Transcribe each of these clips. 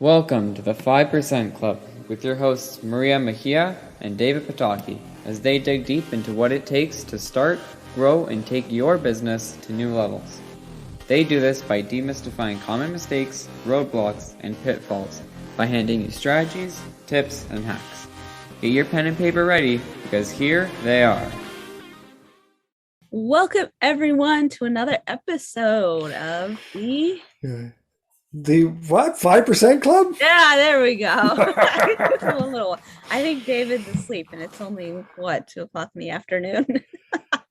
Welcome to the 5% Club with your hosts Maria Mejia and David Pataki as they dig deep into what it takes to start, grow, and take your business to new levels. They do this by demystifying common mistakes, roadblocks, and pitfalls by handing you strategies, tips, and hacks. Get your pen and paper ready because here they are. Welcome everyone to another episode of The what? 5% Club? Yeah, there we go. I think David's asleep and it's only 2:00 in the afternoon.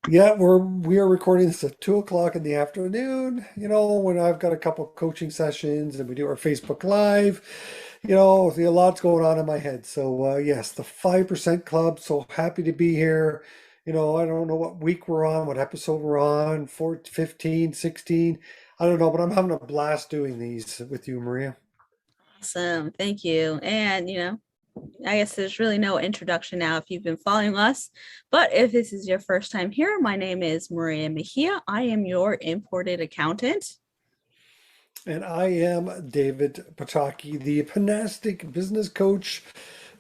Yeah, we are recording this at 2 o'clock in the afternoon. When I've got a couple coaching sessions and we do our Facebook Live, a lot's going on in my head. So yes, the 5% Club. So happy to be here. I don't know what week we're on, what episode we're on, 4, 15, 16. I don't know, but I'm having a blast doing these with you, Maria. Awesome. Thank you. And I guess there's really no introduction now if you've been following us. But if this is your first time here, my name is Maria Mejia. I am your imported accountant. And I am David Pataki, the Panastic business coach,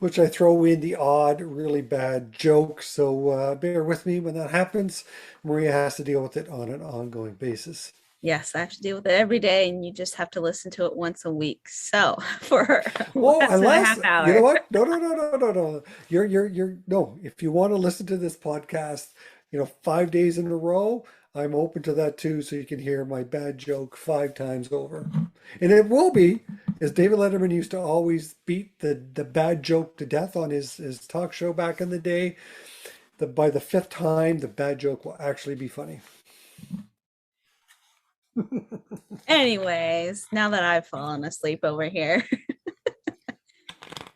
which I throw in the odd, really bad joke. So bear with me when that happens. Maria has to deal with it on an ongoing basis. Yes, I have to deal with it every day, and you just have to listen to it once a week. So for Unless, half hour. you know what? No. You're no. If you want to listen to this podcast, 5 days in a row, I'm open to that too, so you can hear my bad joke 5 times over. And it will be, as David Letterman used to always beat the bad joke to death on his talk show back in the day. By the fifth time, the bad joke will actually be funny. Anyways, now that I've fallen asleep over here,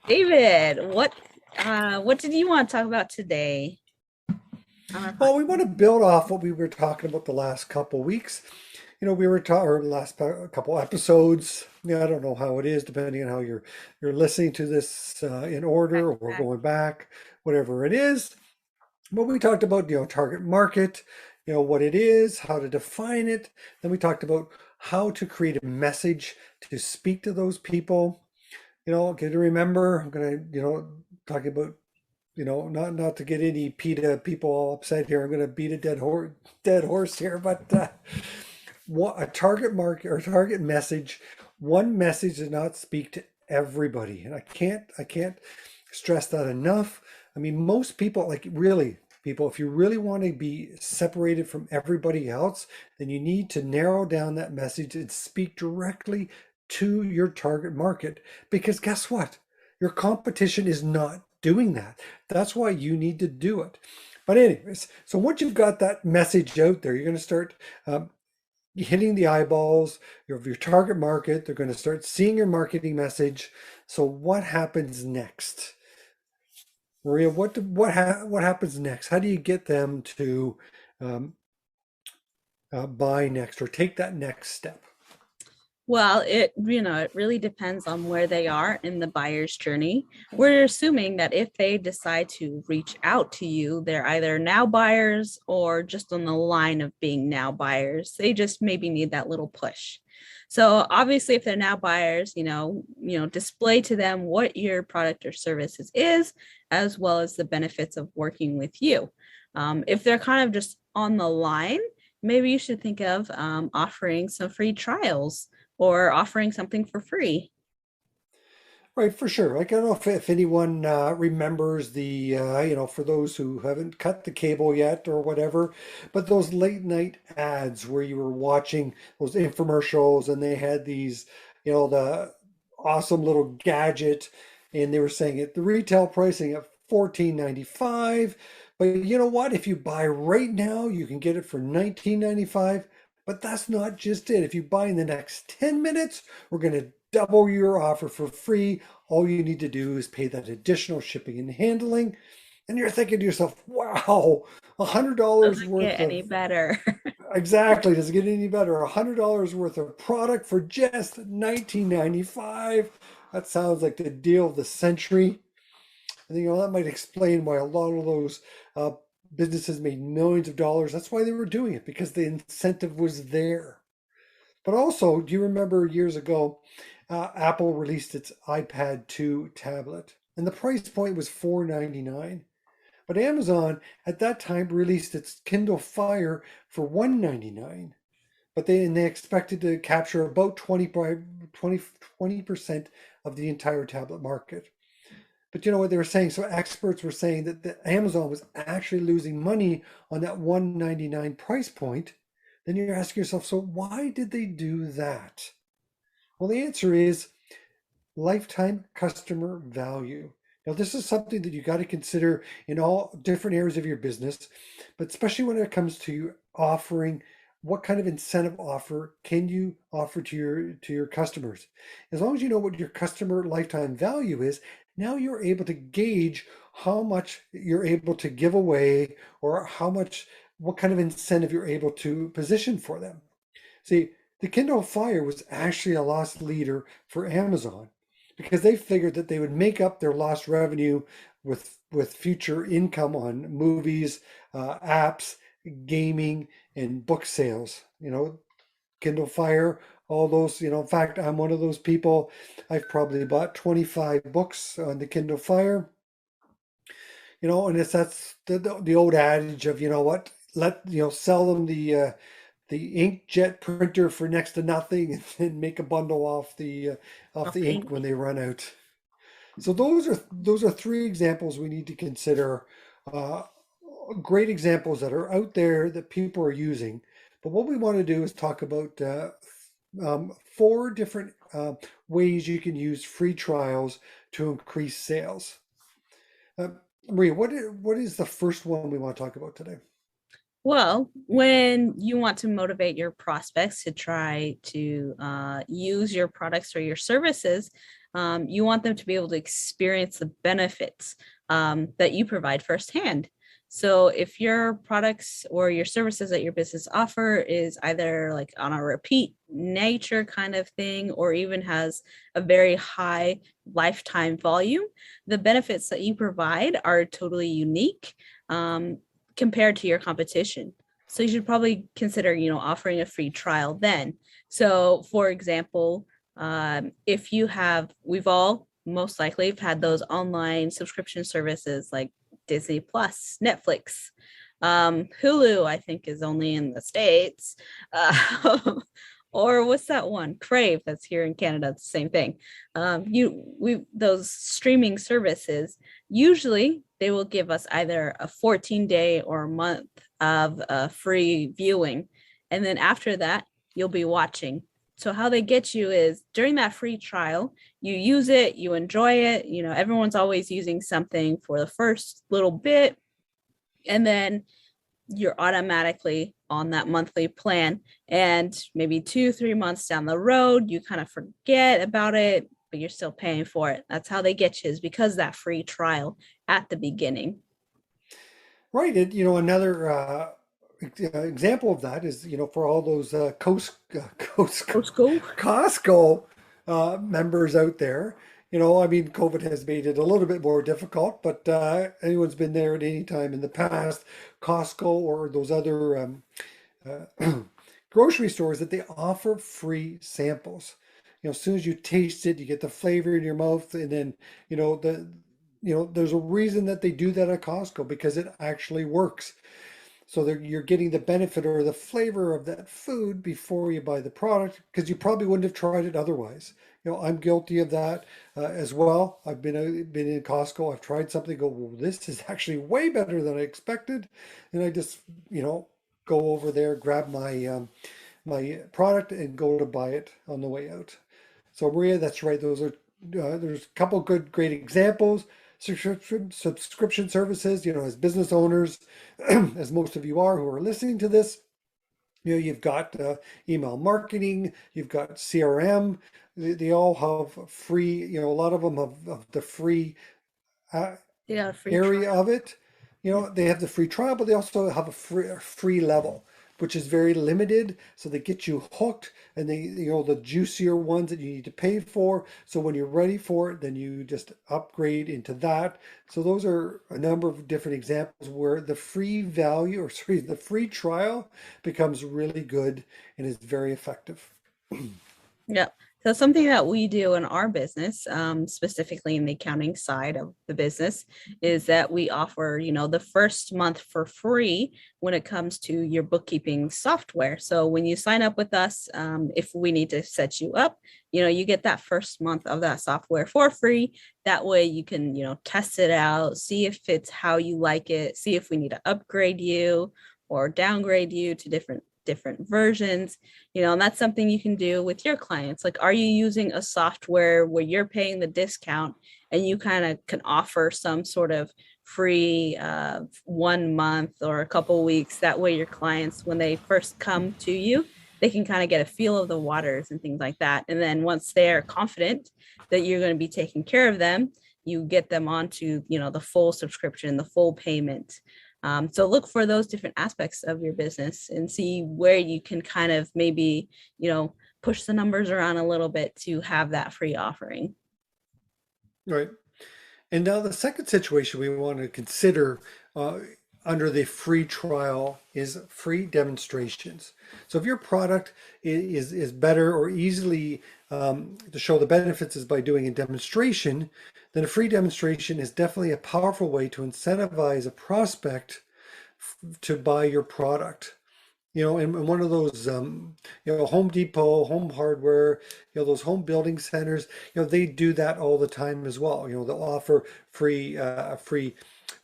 David, what did you want to talk about today? Well, we want to build off what we were talking about the last couple weeks. We were talking last couple episodes. I don't know how it is, depending on how you're listening to this in order or going back, whatever it is. But we talked about target market, what it is, how to define it. Then we talked about how to create a message to speak to those people. Okay, to remember, I'm gonna talking about not to get any PETA people all upset here. I'm going to beat a dead horse here, but a target market or target message, one message does not speak to everybody, and I can't stress that enough. I mean, most people, like really people, if you really want to be separated from everybody else, then you need to narrow down that message and speak directly to your target market. Because guess what? Your competition is not doing that. That's why you need to do it. But anyways, so once you've got that message out there, you're going to start hitting the eyeballs of your target market. They're going to start seeing your marketing message. So what happens next? Maria, what happens next? How do you get them to buy next or take that next step? Well, it really depends on where they are in the buyer's journey. We're assuming that if they decide to reach out to you, they're either now buyers or just on the line of being now buyers. They just maybe need that little push. So obviously, if they're now buyers, display to them what your product or services is, as well as the benefits of working with you. If they're kind of just on the line, maybe you should think of offering some free trials or offering something for free. Right, for sure. Like, I don't know if anyone remembers for those who haven't cut the cable yet or whatever, but those late night ads where you were watching those infomercials and they had these, the awesome little gadget, and they were saying it, the retail pricing at $14.95. But you know what? If you buy right now, you can get it for $19.95. But that's not just it. If you buy in the next 10 minutes, we're going to double your offer for free. All you need to do is pay that additional shipping and handling. And you're thinking to yourself, wow, $100 Doesn't worth get any of, better. exactly, does it get any better? $100 worth of product for just $19.95. That sounds like the deal of the century. And that might explain why a lot of those businesses made millions of dollars. That's why they were doing it, because the incentive was there. But also, do you remember years ago, Apple released its iPad 2 tablet, and the price point was $4.99. But Amazon at that time released its Kindle Fire for $1.99. But they expected to capture about 20% of the entire tablet market. But you know what they were saying? So experts were saying that Amazon was actually losing money on that 199 price point. Then you're asking yourself, so why did they do that? Well, the answer is lifetime customer value. Now, this is something that you got to consider in all different areas of your business, but especially when it comes to offering what kind of incentive offer can you offer to your customers. As long as you know what your customer lifetime value is, now you're able to gauge how much you're able to give away or what kind of incentive you're able to position for them. See, the Kindle Fire was actually a loss leader for Amazon because they figured that they would make up their lost revenue with future income on movies, apps, gaming, and book sales. Kindle Fire, all those. In fact, I'm one of those people. I've probably bought 25 books on the Kindle Fire. And that's the old adage of what sell them the inkjet printer for next to nothing and then make a bundle off Of the ink ink. when they run out. So those are three examples we need to consider. Uh, Great examples that are out there that people are using. But what we want to do is talk about four different ways you can use free trials to increase sales. Uh, Maria, what is the first one we want to talk about today? Well, when you want to motivate your prospects to try to use your products or your services, you want them to be able to experience the benefits that you provide firsthand. So, if your products or your services that your business offer is either like on a repeat nature kind of thing, or even has a very high lifetime volume, the benefits that you provide are totally unique. Compared to your competition. So you should probably consider, offering a free trial then. So, for example, if we've all most likely have had those online subscription services like Disney Plus, Netflix, Hulu, I think is only in the States. Or what's that one? Crave, that's here in Canada. It's the same thing. Those streaming services, usually they will give us either a 14-day or a month of free viewing. And then after that, you'll be watching. So how they get you is during that free trial, you use it, you enjoy it. Everyone's always using something for the first little bit. And then you're automatically on that monthly plan. And maybe 2-3 months down the road, you kind of forget about it, but you're still paying for it. That's how they get you, is because that free trial at the beginning. Right. Another example of that is, for all those Costco. Costco members out there. I mean, COVID has made it a little bit more difficult, but anyone's been there at any time in the past, Costco or those other grocery stores that they offer free samples. As soon as you taste it, you get the flavor in your mouth, and then there's a reason that they do that at Costco because it actually works. So you're getting the benefit or the flavor of that food before you buy the product because you probably wouldn't have tried it otherwise. I'm guilty of that as well. I've been in Costco. I've tried something. Go, well, this is actually way better than I expected, and I just go over there, grab my product, and go to buy it on the way out. So Maria, that's right. Those are there's a couple great examples. Subscription services, as business owners, as most of you are who are listening to this, you've got email marketing, you've got CRM. They all have free, a lot of them have the free uh, They got a free area trial. of it. They have the free trial, but they also have a free level, which is very limited. So they get you hooked, and the juicier ones that you need to pay for. So when you're ready for it, then you just upgrade into that. So those are a number of different examples where the free value, or sorry, the free trial becomes really good and is very effective. Yep. So something that we do in our business, specifically in the accounting side of the business, is that we offer, the first month for free when it comes to your bookkeeping software. So when you sign up with us, if we need to set you up, you get that first month of that software for free. That way you can, test it out, see if it's how you like it, see if we need to upgrade you or downgrade you to different versions, and that's something you can do with your clients. Like, are you using a software where you're paying the discount and you kind of can offer some sort of free 1 month or a couple weeks? That way your clients, when they first come to you, they can kind of get a feel of the waters and things like that. And then once they're confident that you're going to be taking care of them, you get them onto, the full subscription, the full payment. So look for those different aspects of your business and see where you can kind of maybe, push the numbers around a little bit to have that free offering. Right. And now the second situation we want to consider uh, under the free trial is free demonstrations. So if your product is better or easily to show the benefits is by doing a demonstration, then a free demonstration is definitely a powerful way to incentivize a prospect to buy your product. In one of those, Home Depot, Home Hardware, those home building centers, they do that all the time as well. They'll offer free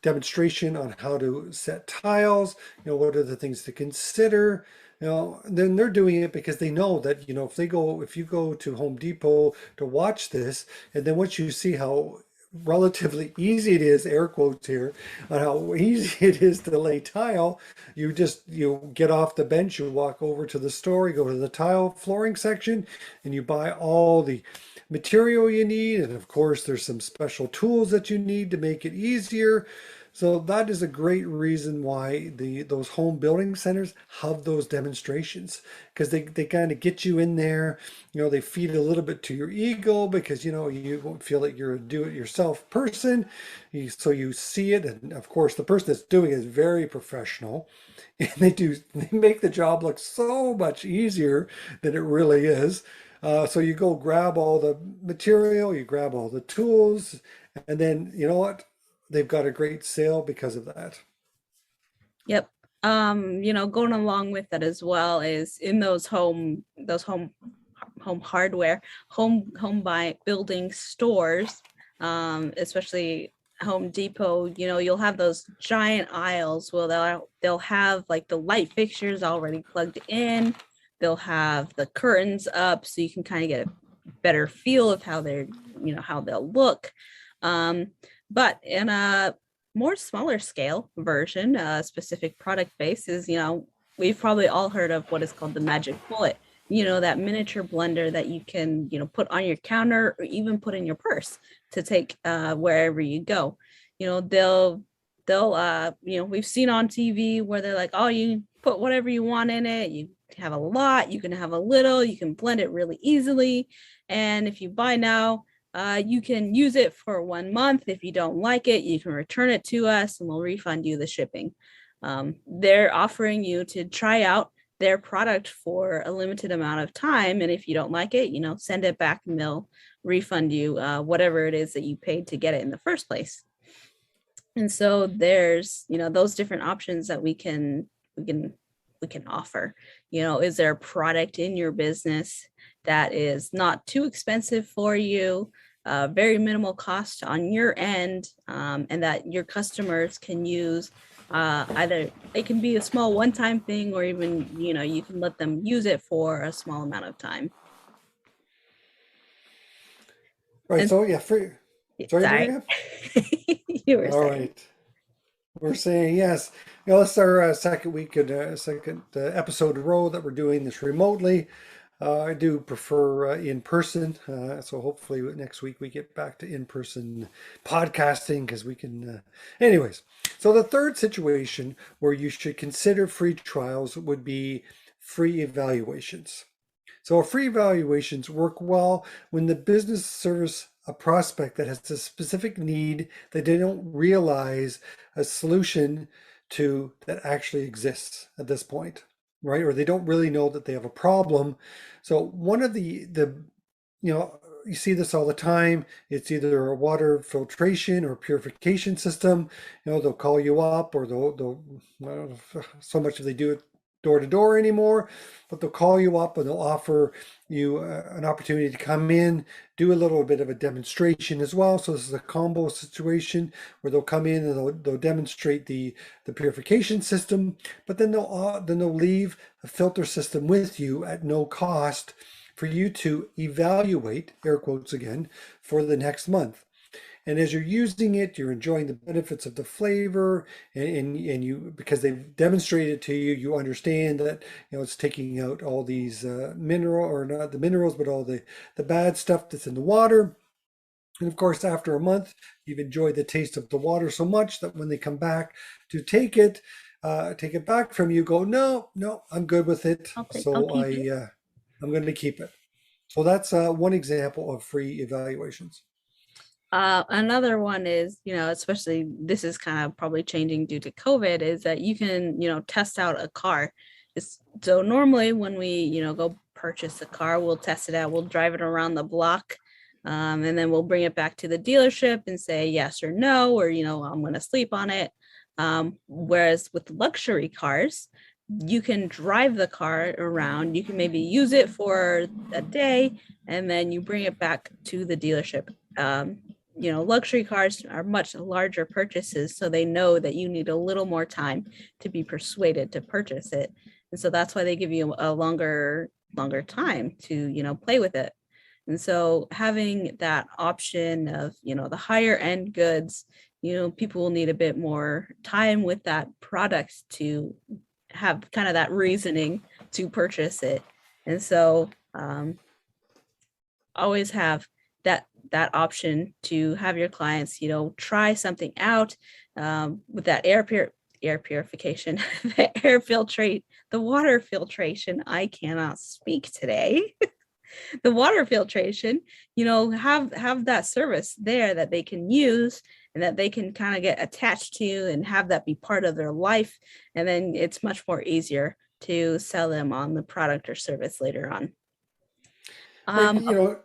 demonstration on how to set tiles, what are the things to consider. Then they're doing it because they know that, if you go to Home Depot to watch this, and then once you see how relatively easy it is, air quotes here, on how easy it is to lay tile, you get off the bench, you walk over to the store, you go to the tile flooring section, and you buy all the material you need. And of course, there's some special tools that you need to make it easier. So that is a great reason why those home building centers have those demonstrations, because they kind of get you in there. They feed a little bit to your ego because you won't feel that you're a do-it-yourself person. So you see it, and of course the person that's doing it is very professional, and they make the job look so much easier than it really is. So you go grab all the material, you grab all the tools, and then you know what? They've got a great sale because of that. Yep. Going along with that as well is in those home hardware, home buy building stores, especially Home Depot, you'll have those giant aisles where they'll have like the light fixtures already plugged in. They'll have the curtains up so you can kind of get a better feel of how how they'll look. But in a more smaller scale version, specific product base is, we've probably all heard of what is called the magic bullet, that miniature blender that you can, put on your counter or even put in your purse to take wherever you go. They'll we've seen on TV where they're like, oh, you put whatever you want in it. You have a lot, you can have a little, you can blend it really easily. And if you buy now, you can use it for 1 month. If you don't like it, you can return it to us and we'll refund you the shipping. They're offering you to try out their product for a limited amount of time. And if you don't like it, send it back and they'll refund you whatever it is that you paid to get it in the first place. And so there's, those different options that we can offer. Is there a product in your business that is not too expensive for you, very minimal cost on your end, and that your customers can use? Either it can be a small one-time thing, or even you can let them use it for a small amount of time. Right. And So yeah, free. Sorry, sorry, Maria. you were All saying. right. We're saying yes. This is our second week and second episode in a row that we're doing this remotely. I do prefer in person, so hopefully next week we get back to in person podcasting because we can. Anyways, so the third situation where you should consider free trials would be free evaluations. So free evaluations work well when the business serves a prospect that has a specific need that they don't realize a solution to that actually exists at this point, right? Or they don't really know that they have a problem. So one of the you see this all the time. It's either a water filtration or purification system. They'll call you up, or they'll I don't know so much if they do it door to door anymore, but they'll call you up and they'll offer you an opportunity to come in, do a little bit of a demonstration as well. So this is a combo situation where they'll come in and they'll demonstrate the purification system, but then they'll leave a filter system with you at no cost for you to evaluate, air quotes again, for the next month. And as you're using it, you're enjoying the benefits of the flavor, and you, because they've demonstrated to you, you understand that it's taking out all these mineral, or not the minerals, but all the bad stuff that's in the water. And of course, after a month, you've enjoyed the taste of the water so much that when they come back to take it back from you, go, no, no, I'm good with it. I'll So keep it. I'm going to keep it. So that's one example of free evaluations. Another one is, especially this is kind of probably changing due to COVID, is that you can, test out a car. So normally when we, go purchase a car, we'll test it out, we'll drive it around the block, and then we'll bring it back to the dealership and say yes or no, or, I'm going to sleep on it. Whereas with luxury cars, you can drive the car around, you can maybe use it for a day, and then you bring it back to the dealership. Luxury cars are much larger purchases, so they know that you need a little more time to be persuaded to purchase it. And so that's why they give you a longer time to, play with it. And so having that option of, the higher end goods, people will need a bit more time with that product to have kind of that reasoning to purchase it. And so always have that option to have your clients, try something out with that air purification, the water filtration. I cannot speak today. The water filtration, have that service there that they can use and that they can kind of get attached to and have that be part of their life. And then it's much more easier to sell them on the product or service later on. Right, sorry, I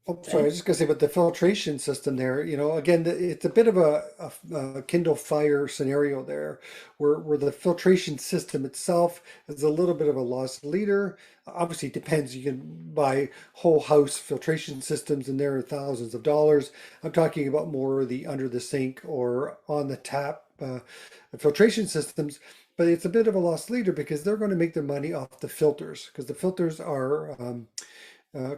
Okay. was just gonna say, but the filtration system there, again, it's a bit of a Kindle Fire scenario there, where the filtration system itself is a little bit of a loss leader. Obviously, it depends. You can buy whole house filtration systems, and there are thousands of dollars. I'm talking about more the under the sink or on the tap filtration systems. But it's a bit of a loss leader because they're going to make their money off the filters, because the filters are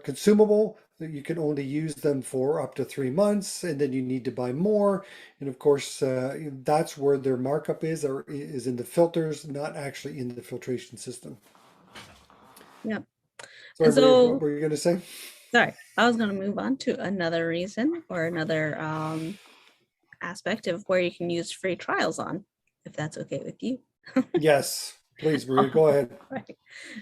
consumable. You can only use them for up to 3 months, and then you need to buy more. And of course, that's where their markup is, or is in the filters, not actually in the filtration system. Yeah. Sorry, And Maria, what so, were you going to say? sorry, I was going to move on to another reason or another aspect of where you can use free trials on, if that's okay with you. Yes, please, Maria, go ahead. Right.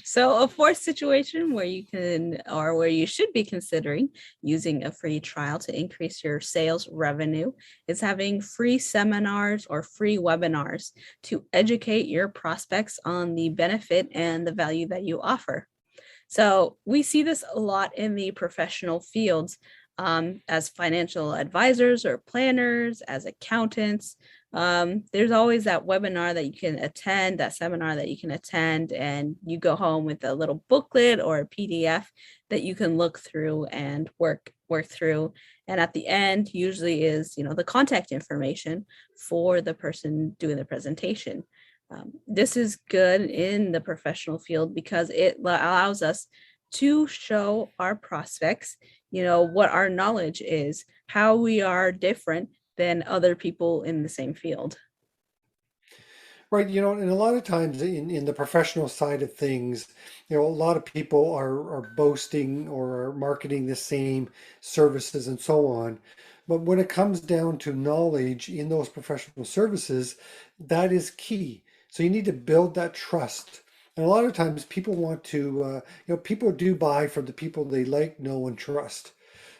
So a fourth situation where you can, or where you should be considering using a free trial to increase your sales revenue, is having free seminars or free webinars to educate your prospects on the benefit and the value that you offer. So we see this a lot in the professional fields, as financial advisors or planners, as accountants. There's always that webinar that you can attend, that seminar that you can attend, and you go home with a little booklet or a PDF that you can look through and work through. And at the end, usually is, the contact information for the person doing the presentation. This is good in the professional field because it allows us to show our prospects, what our knowledge is, how we are different than other people in the same field. Right, and a lot of times in the professional side of things, a lot of people are boasting or are marketing the same services and so on. But when it comes down to knowledge in those professional services, that is key. So you need to build that trust. And a lot of times people want to, people do buy from the people they like, know, and trust.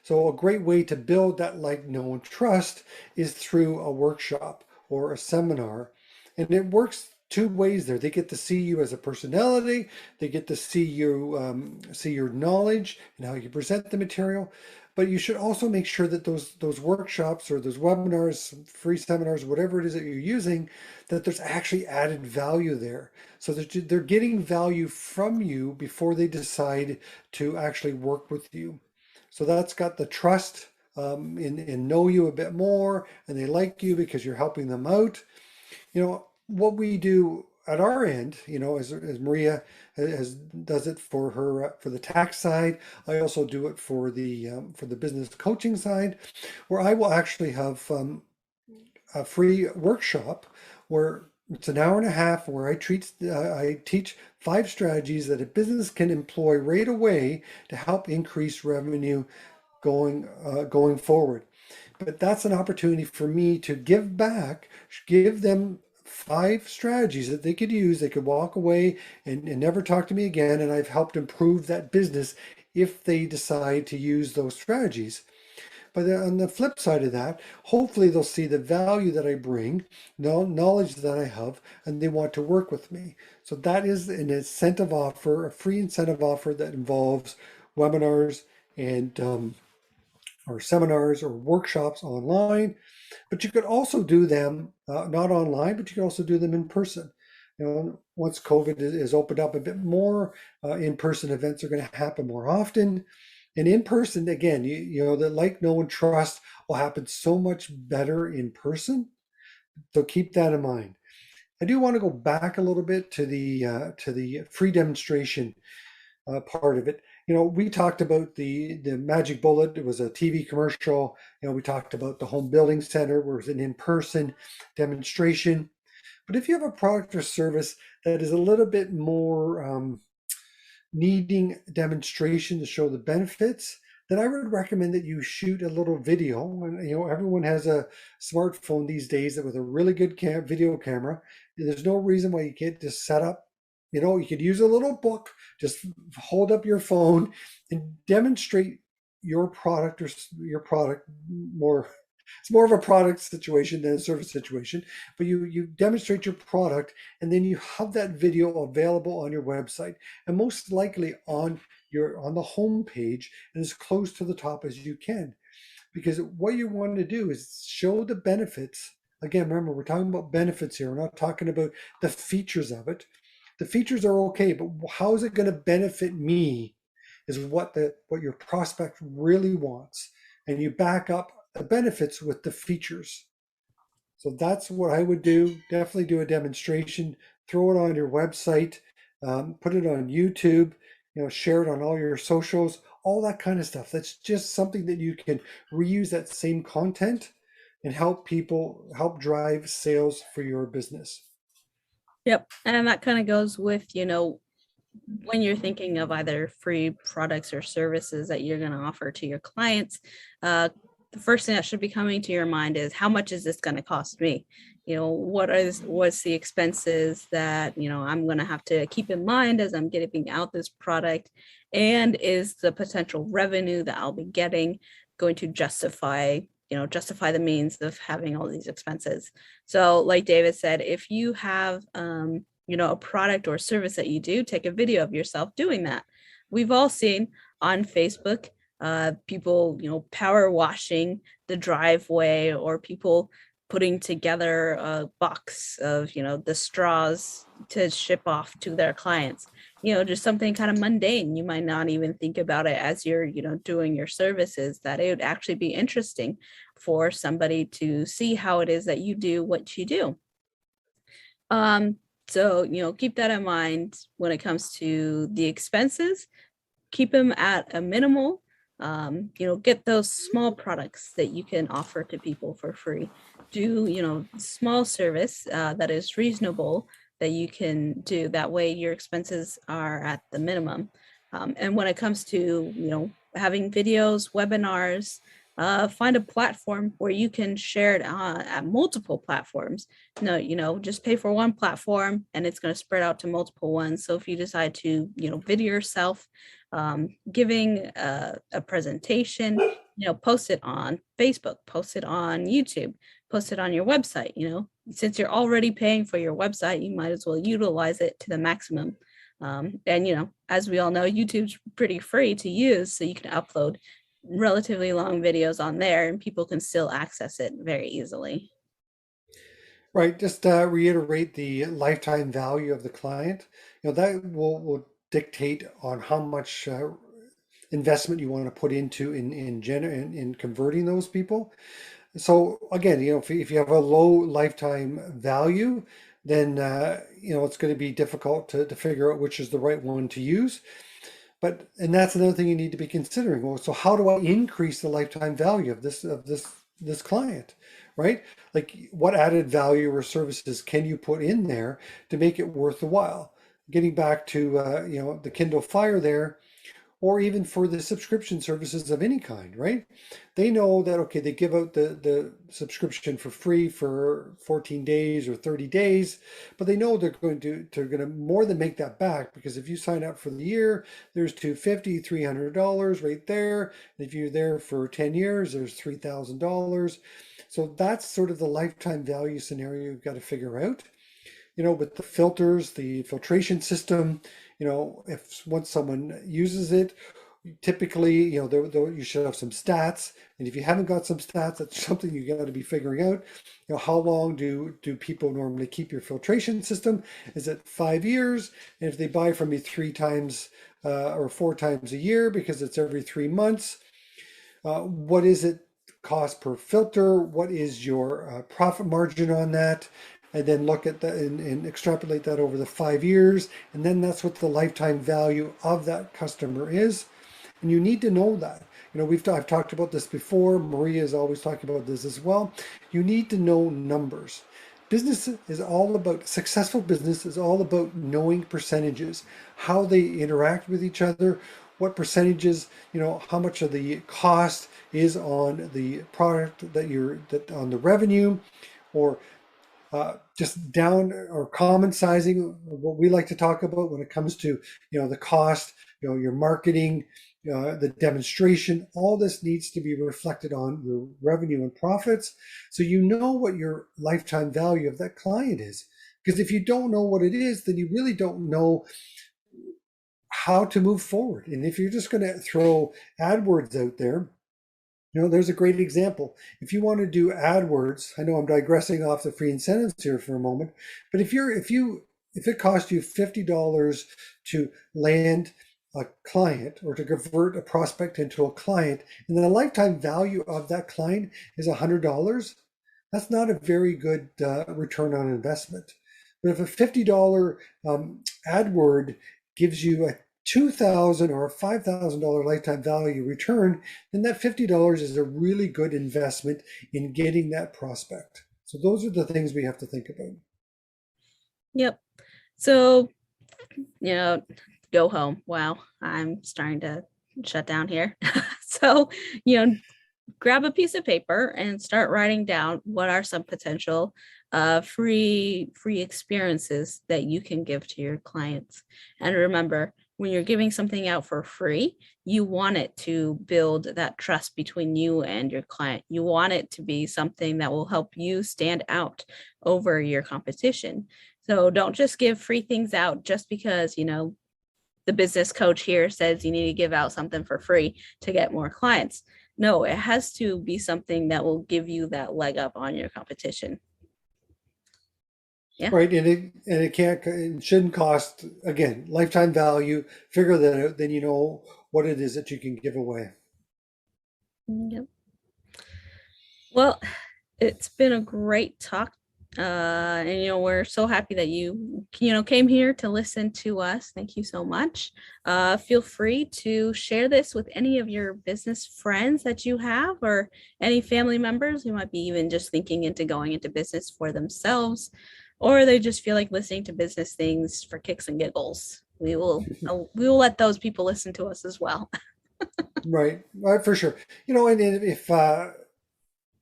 So a great way to build that like, know, and trust is through a workshop or a seminar. And it works two ways there. They get to see you as a personality. They get to see you, see your knowledge and how you present the material. But you should also make sure that those workshops or those webinars, free seminars, whatever it is that you're using, that there's actually added value there, so that they're getting value from you before they decide to actually work with you. So that's got the trust, and know you a bit more, and they like you because you're helping them out. What we do at our end, as Maria does it for her, for the tax side. I also do it for the business coaching side, where I will actually have a free workshop where it's an hour and a half where I teach 5 strategies that a business can employ right away to help increase revenue going forward. But that's an opportunity for me to give back, give them 5 strategies that they could use. They could walk away and never talk to me again. And I've helped improve that business if they decide to use those strategies. But on the flip side of that, hopefully they'll see the value that I bring, knowledge that I have, and they want to work with me. So that is an incentive offer, a free incentive offer that involves webinars and or seminars or workshops online. But you could also do them not online, but you can also do them in person. Once COVID is opened up a bit more, in-person events are going to happen more often. And in person, again, the like, know, and trust will happen so much better in person. So keep that in mind. I do want to go back a little bit to the free demonstration part of it. We talked about the Magic Bullet. It was a TV commercial. We talked about the Home Building Center, where it was an in-person demonstration. But if you have a product or service that is a little bit more needing demonstration to show the benefits, then I would recommend that you shoot a little video. And everyone has a smartphone these days that with a really good video camera. There's no reason why you can't just set up. You could use a little book, just hold up your phone and demonstrate your product or your product more. It's more of a product situation than a service situation, but you demonstrate your product, and then you have that video available on your website, and most likely on the home page and as close to the top as you can. Because what you want to do is show the benefits. Again, remember, we're talking about benefits here. We're not talking about the features of it. The features are okay, but how is it going to benefit me is what your prospect really wants. And you back up the benefits with the features. So that's what I would do. Definitely do a demonstration, throw it on your website, put it on YouTube, share it on all your socials, all that kind of stuff. That's just something that you can reuse that same content and help drive sales for your business. Yep. And that kind of goes with, when you're thinking of either free products or services that you're going to offer to your clients, the first thing that should be coming to your mind is, how much is this going to cost me? What's the expenses that, I'm going to have to keep in mind as I'm getting out this product? And is the potential revenue that I'll be getting going to justify the means of having all these expenses? So like David said, if you have, a product or service that you do, take a video of yourself doing that. We've all seen on Facebook, people, power washing the driveway, or people putting together a box of, the straws to ship off to their clients. Just something kind of mundane. You might not even think about it as you're, doing your services, that it would actually be interesting for somebody to see how it is that you do what you do. So, keep that in mind when it comes to the expenses. Keep them at a minimal. Get those small products that you can offer to people for free. Do, small service that is reasonable that you can do. That way your expenses are at the minimum. And when it comes to, having videos, webinars, find a platform where you can share it at multiple platforms. No, just pay for one platform and it's going to spread out to multiple ones. So if you decide to, video yourself giving a presentation, post it on Facebook, post it on YouTube, post it on your website, since you're already paying for your website, you might as well utilize it to the maximum. And as we all know, YouTube's pretty free to use, so you can upload relatively long videos on there and people can still access it very easily. Right. Just reiterate the lifetime value of the client. That will dictate on how much investment you want to put into in converting those people. So again, if you have a low lifetime value, then it's going to be difficult to figure out which is the right one to use. And that's another thing you need to be considering. Well, so how do I increase the lifetime value of this client, right? Like what added value or services can you put in there to make it worth the while? Getting back to the Kindle Fire there, or even for the subscription services of any kind, right? They know that, okay, they give out the subscription for free for 14 days or 30 days, but they know they're going to more than make that back, because if you sign up for the year, there's $250, $300 right there. And if you're there for 10 years, there's $3,000. So that's sort of the lifetime value scenario you've got to figure out. With the filters, the filtration system, if once someone uses it, typically, you should have some stats. And if you haven't got some stats, that's something you got to be figuring out. How long do people normally keep your filtration system? Is it 5 years? And if they buy from you 3 times or 4 times a year, because it's every 3 months, what is it cost per filter? What is your profit margin on that? And then look at that and extrapolate that over the 5 years. And then that's what the lifetime value of that customer is. And you need to know that. I've talked about this before. Maria is always talking about this as well. You need to know numbers. Successful business is all about knowing percentages, how they interact with each other, what percentages, how much of the cost is on the product on the revenue, or just down or common sizing, what we like to talk about when it comes to the cost, your marketing, the demonstration. All this needs to be reflected on your revenue and profits, so you know what your lifetime value of that client is. Because if you don't know what it is, then you really don't know how to move forward. And if you're just going to throw AdWords out there, there's a great example. If you want to do AdWords, I know I'm digressing off the free incentives here for a moment, but if it costs you $50 to land a client or to convert a prospect into a client, and then the lifetime value of that client is $100, that's not a very good return on investment. But if a $50 AdWord gives you a $2,000 or a $5,000 lifetime value return, then that $50 is a really good investment in getting that prospect. So those are the things we have to think about. Yep. So, go home. Wow, I'm starting to shut down here. So, grab a piece of paper and start writing down what are some potential free experiences that you can give to your clients. And remember, when you're giving something out for free, you want it to build that trust between you and your client. You want it to be something that will help you stand out over your competition. So don't just give free things out just because, the business coach here says you need to give out something for free to get more clients. No, it has to be something that will give you that leg up on your competition. Yeah. Right. And it shouldn't cost, again, lifetime value. Figure that out, then you know what it is that you can give away. Yep. Well, it's been a great talk. And we're so happy that you came here to listen to us. Thank you so much. Feel free to share this with any of your business friends that you have, or any family members who might be even just thinking into going into business for themselves, or they just feel like listening to business things for kicks and giggles. We will let those people listen to us as well. Right, for sure. And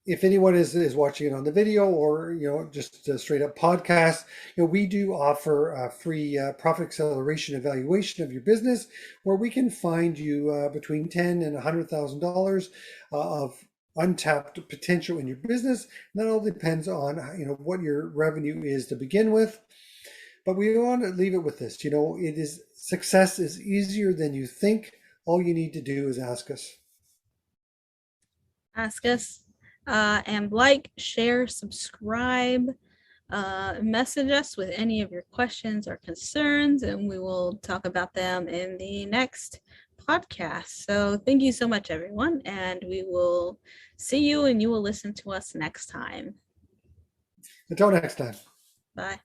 if anyone is watching it on the video, or just a straight up podcast, we do offer a free profit acceleration evaluation of your business, where we can find you between $10,000 and $100,000 of untapped potential in your business. And that all depends on what your revenue is to begin with. But we want to leave it with this. Success is easier than you think. All you need to do is ask us. Ask us, and like, share, subscribe. Message us with any of your questions or concerns, and we will talk about them in the next podcast. So thank you so much, everyone, and we will see you and you will listen to us next time. Until next time. Bye.